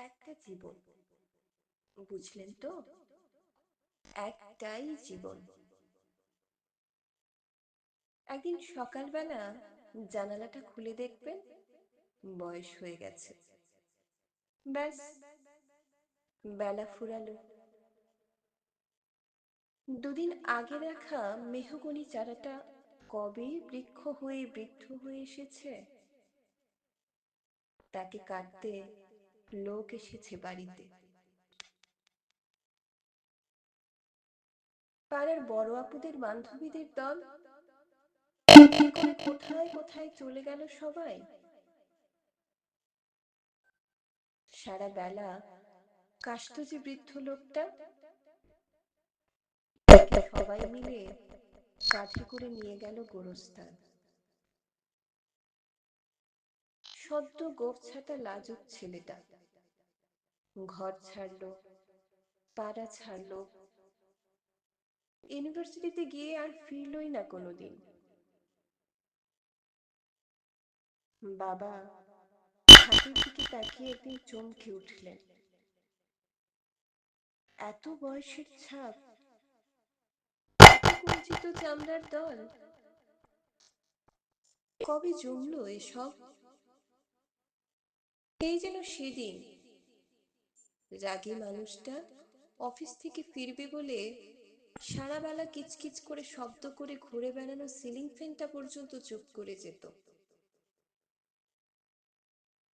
একটা জীবন, বুঝলেন তো? একটাই জীবন। একদিন সকালবেলা জানালাটা খুলে দেখবেন বয়স হয়ে গেছে। ব্যাস, বেলা ফুরালো। দুদিন আগে রাখা মেহগনি চারাটা কবে বৃক্ষ হয়ে বৃদ্ধ হয়ে এসেছে। তাকে কাটতে লোক এসেছে বাড়িতে। পাড়ার বড় আপুদের বান্ধবীদের দল বুদ্ধি করে কোথায় কোথায় চলে গেল সবাই। সারা বেলা কাশতো যে বৃদ্ধ লোকটা, তাকে সবাই মিলে কাঁধে করে নিয়ে গেল গোরস্থান। সদ্য গোঁফ ছাঁটা লাজুক ছেলেটা ঘর ছাড়লো, পাড়া ছাড়লো, ইউনিভার্সিটিতে গিয়ে আর ফিরলই না কোনোদিন। বাবা হাতের দিকে তাকিয়ে একদিন চমকে উঠলেন। এত বয়সের ছাপ, এত কুঞ্চিত চামড়ার দল, কবে জমলো এসব? এই যেন সেদিন রাগী মানুষটা অফিস থেকে ফিরবে বলে সারা বেলা কিচকিচ করে শব্দ করে ঘুরে বেড়ানো সিলিং ফ্যানটা পর্যন্ত চুপ করে যেত।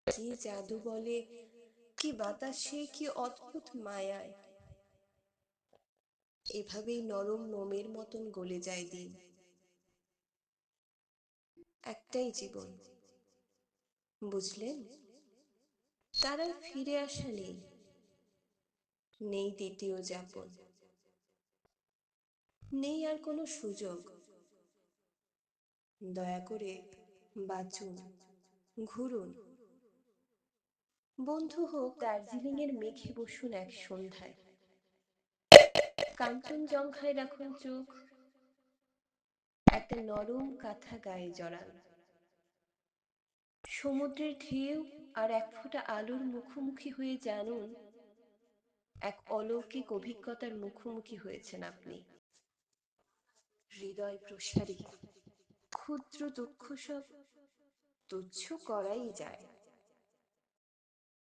কি জাদু বলে, কি বাতাসে, কি অদ্ভুত মায়ায় এভাবেই নরম মোমের মতন গলে যায় দিন। একটাই জীবন, বুঝলেন? তার আর ফিরে আসা নেই, নেই দ্বিতীয় যাপন, নেই আর কোনো সুযোগ। দয়া করে বাঁচুন, ঘুরুন। বন্ধু হোক দার্জিলিং এর মেঘে বসুন এক সন্ধ্যায়, কাঞ্চনজঙ্ঘায় রাখুন চোখ, একটা নরম কাঁথা গায়ে জড়ান। সমুদ্রের ঢেউ আর এক ফোঁটা আলোর মুখোমুখি হয়ে জানুন এক অলৌকিক অভিজ্ঞতার মুখোমুখি হয়েছেন আপনি। হৃদয় প্রসারী ক্ষুদ্র দুঃখ সব তুচ্ছ করাই যায়।